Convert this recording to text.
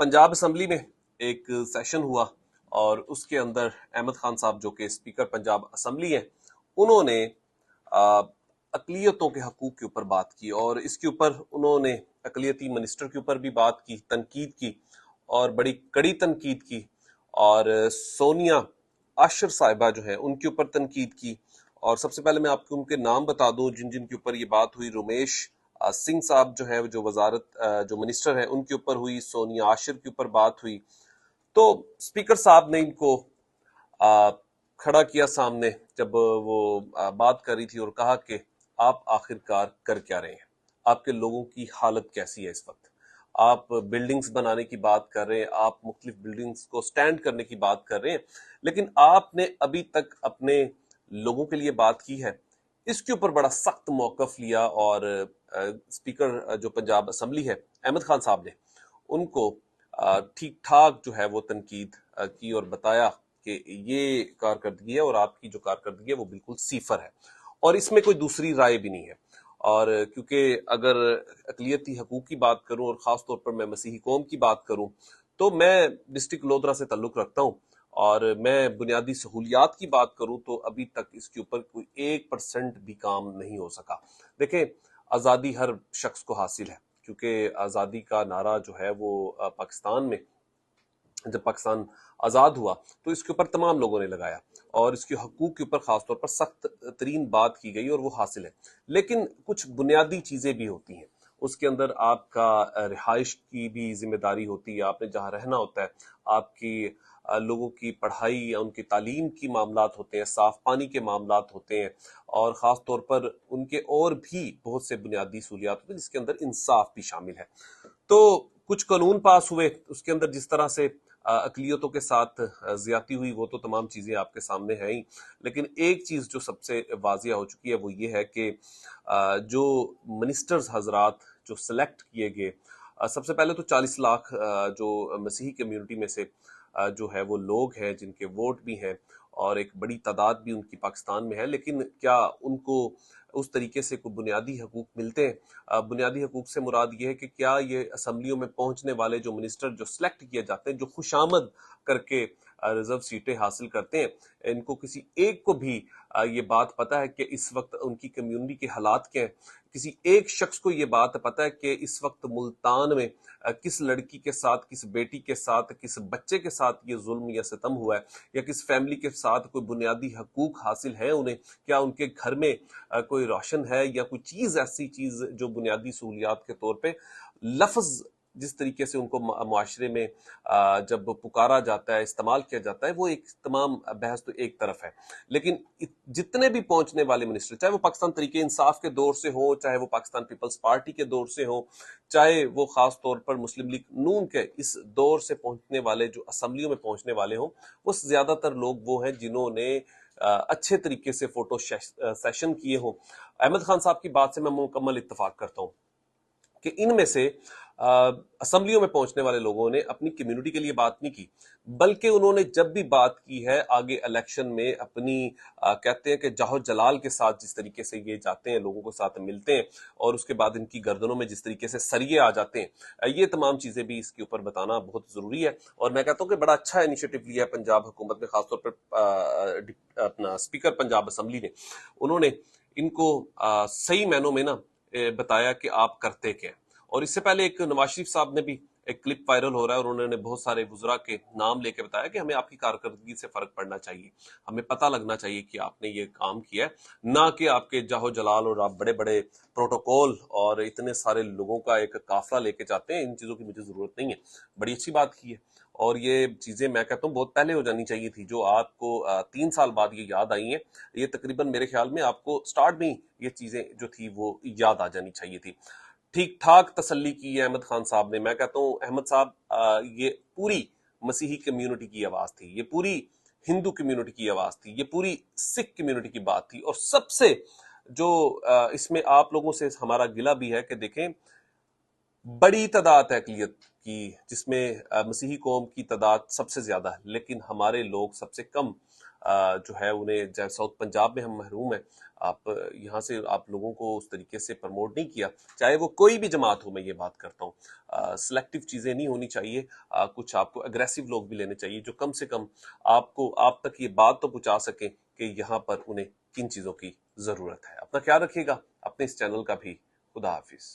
Punjab assembly में एक session हुआ और उसके अंदर अहमद खान साहब जो कि स्पीकर पंजाब असम्बली हैं, उन्होंने अकलियतों के हकूक के ऊपर बात की और इसके ऊपर उन्होंने अकलियती मिनिस्टर के ऊपर भी बात की, तनकीद की और बड़ी कड़ी तनकीद की। और सोनिया आशर साहिबा जो है उनके ऊपर तनकीद की। और सबसे पहले मैं आपको उनके नाम बता दूं जिन जिन के ऊपर ये बात हुई। रमेश सिंह साहब जो है जो वजारत जो मिनिस्टर है उनके ऊपर हुई, सोनिया आशिर के ऊपर बात हुई। तो स्पीकर साहब ने इनको आ, खड़ा किया सामने जब वो बात कर रही थी और कहा कि आप आखिरकार कर क्या रहे हैं, आपके लोगों की हालत कैसी है इस वक्त। आप बिल्डिंग्स बनाने की बात कर रहे हैं, आप मुख्तलिफ बिल्डिंग्स को स्टैंड करने की बात कर रहे हैं, लेकिन आपने अभी तक अपने लोगों के लिए बात की है? इसके ऊपर बड़ा सख्त मौकफ लिया और स्पीकर जो पंजाब असम्बली है अहमद खान साहब ने उनको ठीक ठाक जो है वो तनकीद की और बताया कि ये कारकर्दगी है और आपकी जो कारकर्दगी है वो बिल्कुल सिफर है और इसमें कोई दूसरी राय भी नहीं है। और क्योंकि अगर अकलियती हकूक की बात करूं और ख़ास तौर पर मैं मसीही कौम की बात करूं तो मैं डिस्ट्रिक्ट लोधरा से ताल्लुक़ रखता हूं और मैं बुनियादी सहूलियात की बात करूं तो अभी तक इसके ऊपर कोई 1% भी काम नहीं हो सका। देखें, आज़ादी हर शख्स को हासिल है क्योंकि आज़ादी का नारा जो है वो पाकिस्तान में जब पाकिस्तान आज़ाद हुआ तो इसके ऊपर तमाम लोगों ने लगाया और इसके हकूक के ऊपर ख़ासतौर पर सख्त तरीन बात की गई और वो हासिल है। लेकिन कुछ बुनियादी चीज़ें भी होती हैं, उसके अंदर आपका रिहाइश की भी जिम्मेदारी होती है, आपने जहाँ रहना होता है, आपकी लोगों की पढ़ाई या उनकी तालीम की मामलात होते हैं, साफ पानी के मामलात होते हैं और ख़ास तौर पर उनके और भी बहुत से बुनियादी सहूलियात होते हैं जिसके अंदर इंसाफ भी शामिल है। तो कुछ कानून पास हुए, उसके अंदर जिस तरह से अकलियतों के साथ ज्यादती हुई वो तो तमाम चीजें आपके सामने हैं ही। लेकिन एक चीज जो सबसे वाजिया हो चुकी है वो ये है कि जो मिनिस्टर्स हजरात जो सिलेक्ट किए गए, सबसे पहले तो 40 लाख जो मसीही कम्युनिटी में से जो है वो लोग हैं जिनके वोट भी हैं और एक बड़ी तादाद भी उनकी पाकिस्तान में है, लेकिन क्या उनको उस तरीके से कोई बुनियादी हकूक मिलते हैं? बुनियादी हकूक से मुराद ये है कि क्या ये असम्बलियों में पहुंचने वाले जो मिनिस्टर जो सिलेक्ट किए जाते हैं, जो खुशामद करके रिजर्व सीटें हासिल करते हैं, इनको किसी एक को भी ये बात पता है कि इस वक्त उनकी कम्युनिटी के हालात क्या हैं? किसी एक शख्स को ये बात पता है कि इस वक्त मुल्तान में किस लड़की के साथ, किस बेटी के साथ, किस बच्चे के साथ ये जुल्म या सितम हुआ है, या किस फैमिली के साथ कोई बुनियादी हकूक हासिल है उन्हें? क्या उनके घर में कोई रोशन है या कोई चीज ऐसी चीज जो बुनियादी सहूलियात के तौर पे लफ्ज जिस तरीके से उनको मुआशरे में जब पुकारा जाता है, इस्तेमाल किया जाता है, वो एक तमाम बहस तो एक तरफ है। लेकिन जितने भी पहुंचने वाले मिनिस्टर, चाहे वो पाकिस्तान तरीके इंसाफ के दौर से हो, चाहे वो पाकिस्तान पीपल्स पार्टी के दौर से हो, चाहे वो खास तौर पर मुस्लिम लीग नून के इस दौर से पहुंचने वाले जो असम्बलियों में पहुंचने वाले हों, वो ज्यादातर लोग वो हैं जिन्होंने अच्छे तरीके से फोटो सेशन किए हों। अहमद खान साहब की बात से मैं मुकम्मल इत्तेफाक करता हूं कि इनमें से असम्बलियों में पहुंचने वाले लोगों ने अपनी कम्युनिटी के लिए बात नहीं की, बल्कि उन्होंने जब भी बात की है आगे इलेक्शन में अपनी कहते हैं कि जाहो जलाल के साथ जिस तरीके से ये जाते हैं, लोगों के साथ मिलते हैं और उसके बाद इनकी गर्दनों में जिस तरीके से सरिये आ जाते हैं, ये तमाम चीजें भी इसके ऊपर बताना बहुत जरूरी है। और मैं कहता हूँ कि बड़ा अच्छा इनिशिएटिव लिया है पंजाब हुकूमत ने, खासतौर पर अपना स्पीकर पंजाब असम्बली ने। उन्होंने इनको सही मायनों में ना बताया कि आप करते क्या। और इससे पहले एक नवाज शरीफ साहब ने भी एक क्लिप वायरल हो रहा है और उन्होंने बहुत सारे वुज़रा के नाम लेके बताया कि हमें आपकी कारकर्दगी से फर्क पड़ना चाहिए, हमें पता लगना चाहिए कि आपने ये काम किया है, ना कि आपके जाहो जलाल और आप बड़े बड़े प्रोटोकॉल और इतने सारे लोगों का एक काफिला लेके जाते हैं। इन चीजों की मुझे जरूरत नहीं है। बड़ी अच्छी बात की है और ये चीजें मैं कहता हूँ बहुत पहले हो जानी चाहिए थी। जो आपको 3 साल बाद ये याद आई है, ये तकरीबन मेरे ख्याल में आपको स्टार्ट में ही ये चीजें जो थी वो याद आ जानी चाहिए थी। ठीक ठाक तसल्ली की है अहमद खान साहब ने। मैं कहता हूँ अहमद साहब, ये पूरी मसीही कम्युनिटी की आवाज थी, ये पूरी हिंदू कम्युनिटी की आवाज थी, ये पूरी सिख कम्युनिटी की बात थी। और सबसे जो इसमें आप लोगों से हमारा गिला भी है कि देखें, बड़ी तादाद है अकलियत की जिसमें मसीही कौम की तादाद सबसे ज्यादा है, लेकिन हमारे लोग सबसे कम جو ہے انہیں جیسے ساؤتھ پنجاب میں ہم محروم ہیں، آپ یہاں سے آپ لوگوں کو اس طریقے سے پروموٹ نہیں کیا، چاہے وہ کوئی بھی جماعت ہو، میں یہ بات کرتا ہوں، سلیکٹو چیزیں نہیں ہونی چاہیے، کچھ آپ کو اگریسو لوگ بھی لینے چاہیے جو کم سے کم آپ تک یہ بات تو پہنچا سکیں کہ یہاں پر انہیں کن چیزوں کی ضرورت ہے۔ اپنا خیال رکھیے گا، اپنے اس چینل کا بھی۔ خدا حافظ۔